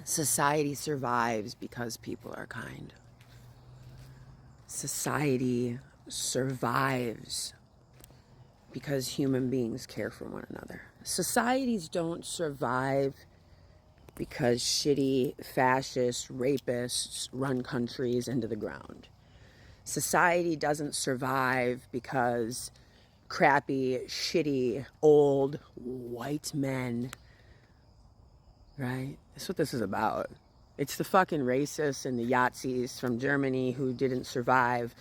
Society survives because people are kind. Society survives because human beings care for one another. Societies don't survive because shitty fascists, rapists run countries into the ground. Society doesn't survive because crappy, shitty, old, white men, right? That's what this is about. It's the fucking racists and the Yazis from Germany who didn't survive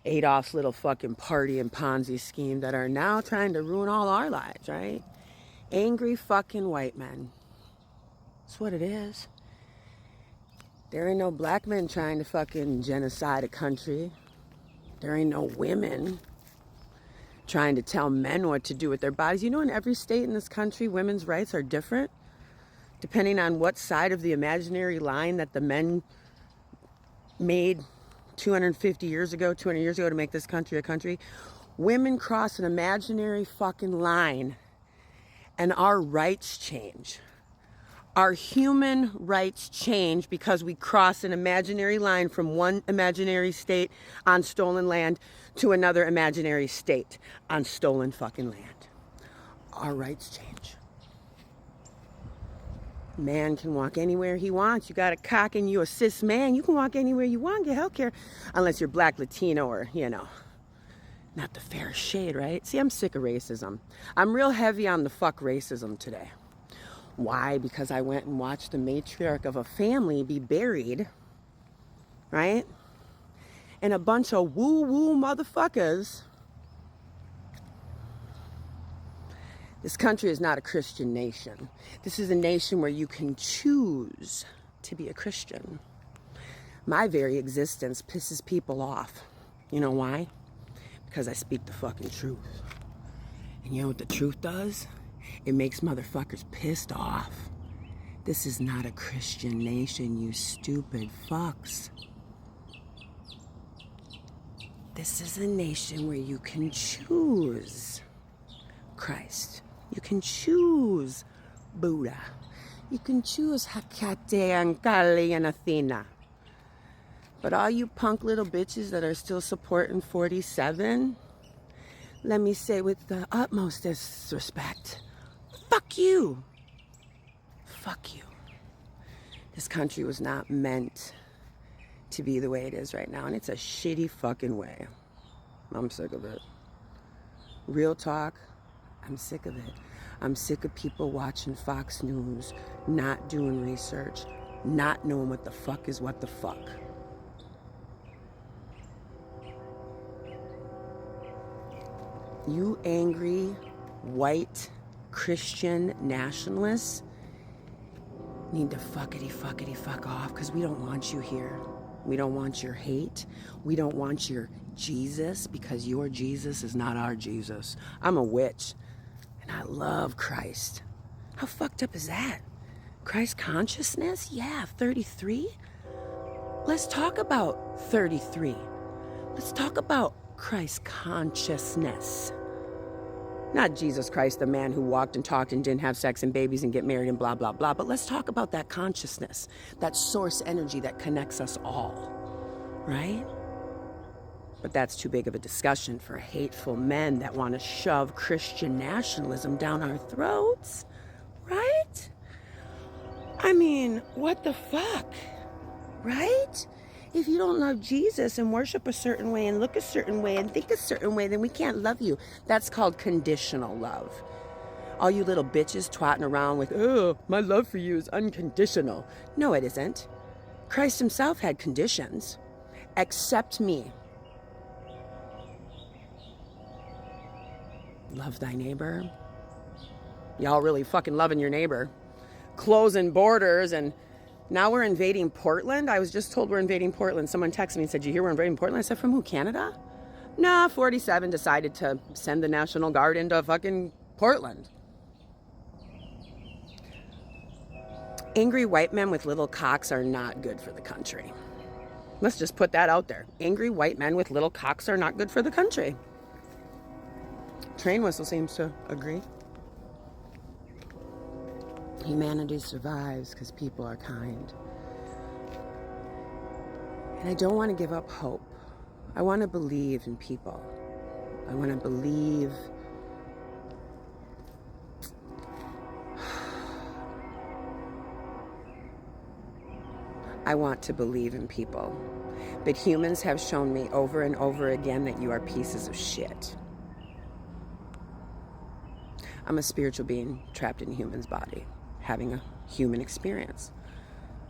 Adolf's little fucking party and Ponzi scheme that are now trying to ruin all our lives, right? Angry fucking white men. That's what it is. There ain't no black men trying to fucking genocide a country. There ain't no women trying to tell men what to do with their bodies. You know, in every state in this country, women's rights are different, depending on what side of the imaginary line that the men made 250 years ago, 200 years ago to make this country a country. Women cross an imaginary fucking line and our rights change. Our human rights change because we cross an imaginary line from one imaginary state on stolen land to another imaginary state on stolen fucking land. Our rights change. Man can walk anywhere he wants. You got a cock and you a cis man. You can walk anywhere you want, get healthcare, unless you're black, Latino, or, you know, not the fair shade, right? See, I'm sick of racism. I'm real heavy on the fuck racism today. Why? Because I went and watched the matriarch of a family be buried, right? And a bunch of woo-woo motherfuckers. This country is not a Christian nation. This is a nation where you can choose to be a Christian. My very existence pisses people off. You know why? Because I speak the fucking truth. And you know what the truth does? It makes motherfuckers pissed off. This is not a Christian nation, you stupid fucks. This is a nation where you can choose Christ. You can choose Buddha. You can choose Hecate and Kali and Athena. But all you punk little bitches that are still supporting 47, let me say with the utmost disrespect, fuck you. Fuck you. This country was not meant to be the way it is right now, and it's a shitty fucking way. I'm sick of it. Real talk, I'm sick of it. I'm sick of people watching Fox News, not doing research, not knowing what the fuck is what the fuck. You angry, white, Christian nationalists need to fuck off, because we don't want you here. We don't want your hate. We don't want your Jesus, because your Jesus is not our Jesus. I'm a witch, and I love Christ. How fucked up is that? Christ consciousness? Yeah, 33? Let's talk about 33. Let's talk about Christ consciousness. Not Jesus Christ, the man who walked and talked and didn't have sex and babies and get married and blah, blah, blah. But let's talk about that consciousness, that source energy that connects us all, right? But that's too big of a discussion for hateful men that want to shove Christian nationalism down our throats, right? I mean, what the fuck, right? If you don't love Jesus and worship a certain way and look a certain way and think a certain way, then we can't love you. That's called conditional love. All you little bitches twatting around with, oh, my love for you is unconditional. No, it isn't. Christ himself had conditions. Accept me. Love thy neighbor. Y'all really fucking loving your neighbor. Closing borders, and now we're invading Portland. I was just told we're invading Portland. Someone texted me and said, you hear we're invading Portland? I said, from who, Canada? Nah, 47 decided to send the National Guard into fucking Portland. Angry white men with little cocks are not good for the country. Let's just put that out there. Angry white men with little cocks are not good for the country. Train whistle seems to agree. Humanity survives because people are kind. And I don't want to give up hope. I want to believe in people. I want to believe. I want to believe in people. But humans have shown me over and over again that you are pieces of shit. I'm a spiritual being trapped in a human's body, having a human experience,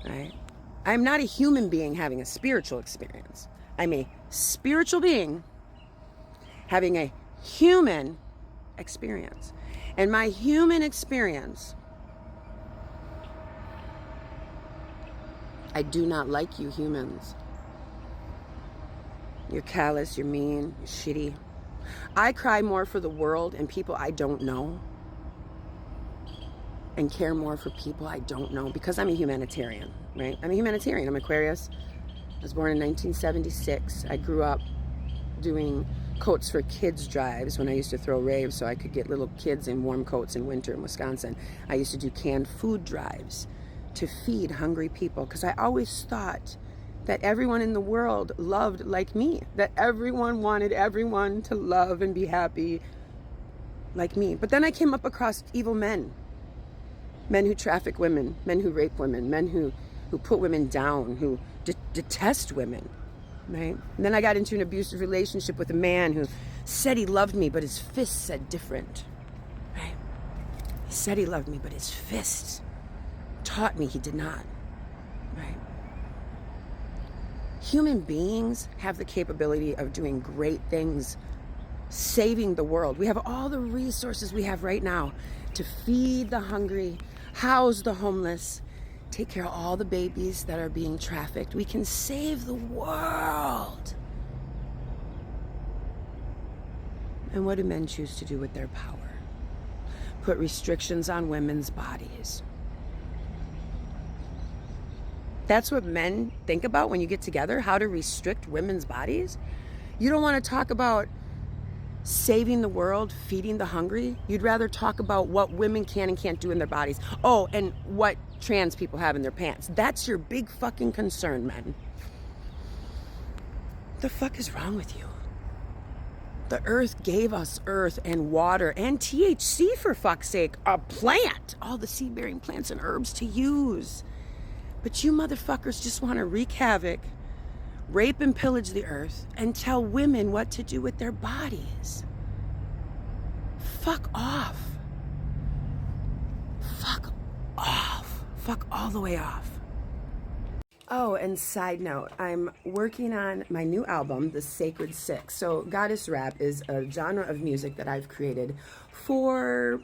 right? I'm not a human being having a spiritual experience. I'm a spiritual being having a human experience. And my human experience, I do not like you humans. You're callous, you're mean, you're shitty. I cry more for the world and people I don't know, and care more for people I don't know, because I'm a humanitarian, right? I'm a humanitarian. I'm Aquarius. I was born in 1976. I grew up doing coats for kids drives when I used to throw raves so I could get little kids in warm coats in winter in Wisconsin. I used to do canned food drives to feed hungry people, because I always thought that everyone in the world loved like me, that everyone wanted everyone to love and be happy like me. But then I came up across evil men who traffic women, men who rape women, men who put women down, who detest women, right? And then I got into an abusive relationship with a man who said he loved me, but his fists said different, right? He said he loved me, but his fists taught me he did not, right? Human beings have the capability of doing great things, saving the world. We have all the resources we have right now to feed the hungry, house the homeless, take care of all the babies that are being trafficked. We can save the world. And what do men choose to do with their power? Put restrictions on women's bodies. That's what men think about when you get together, how to restrict women's bodies. You don't want to talk about saving the world, feeding the hungry. You'd rather talk about what women can and can't do in their bodies. Oh, and what trans people have in their pants. That's your big fucking concern, men. What the fuck is wrong with you? The earth gave us earth and water and THC, for fuck's sake, a plant, all the seed-bearing plants and herbs to use. But you motherfuckers just want to wreak havoc, rape and pillage the earth, and tell women what to do with their bodies. Fuck off. Fuck off. Fuck all the way off. Oh, and side note, I'm working on my new album, The Sacred Six. So goddess rap is a genre of music that I've created for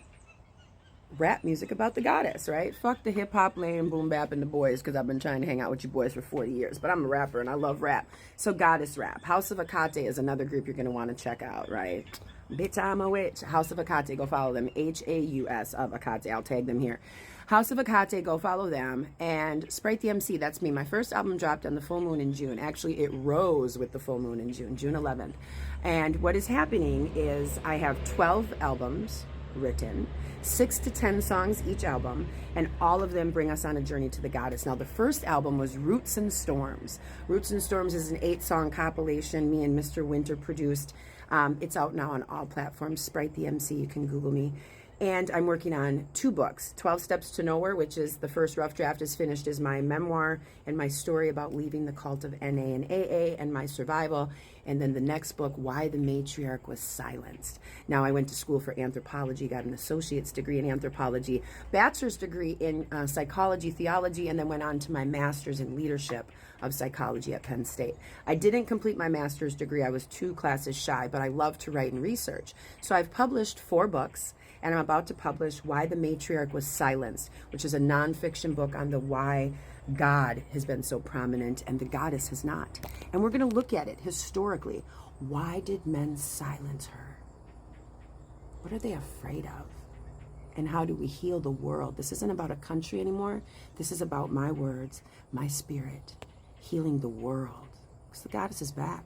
rap music about the goddess, right? Fuck the hip-hop lane, boom bap, and the boys, because I've been trying to hang out with you boys for 40 years. But I'm a rapper, and I love rap. So goddess rap. House of Akate is another group you're going to want to check out, right? Bitch, I'm a witch. House of Akate, go follow them. H-A-U-S of Akate. I'll tag them here. House of Akate, go follow them. And Spryte the MC, that's me. My first album dropped on the full moon in June. Actually, it rose with the full moon in June, June 11th. And what is happening is I have 12 albums written, 6 to 10 songs each album, and all of them bring us on a journey to the goddess. Now, the first album was Roots and Storms. Roots and Storms is an 8-song compilation me and Mr. Winter produced. It's out now on all platforms. Spryte the MC, you can Google me. And I'm working on 2 books. 12 Steps to Nowhere, which is the first rough draft is finished, is my memoir and my story about leaving the cult of NA and AA and my survival. And then the next book, Why the Matriarch Was Silenced. Now, I went to school for anthropology, got an associate's degree in anthropology, bachelor's degree in psychology, theology, and then went on to my master's in leadership of psychology at Penn State. I didn't complete my master's degree. I was 2 classes shy, but I love to write and research. So I've published 4 books, and I'm about to publish Why the Matriarch Was Silenced, which is a nonfiction book on the why God has been so prominent and the goddess has not. And we're going to look at it historically. Why did men silence her? What are they afraid of? And how do we heal the world? This isn't about a country anymore. This is about my words, my spirit, healing the world. Because the goddess is back.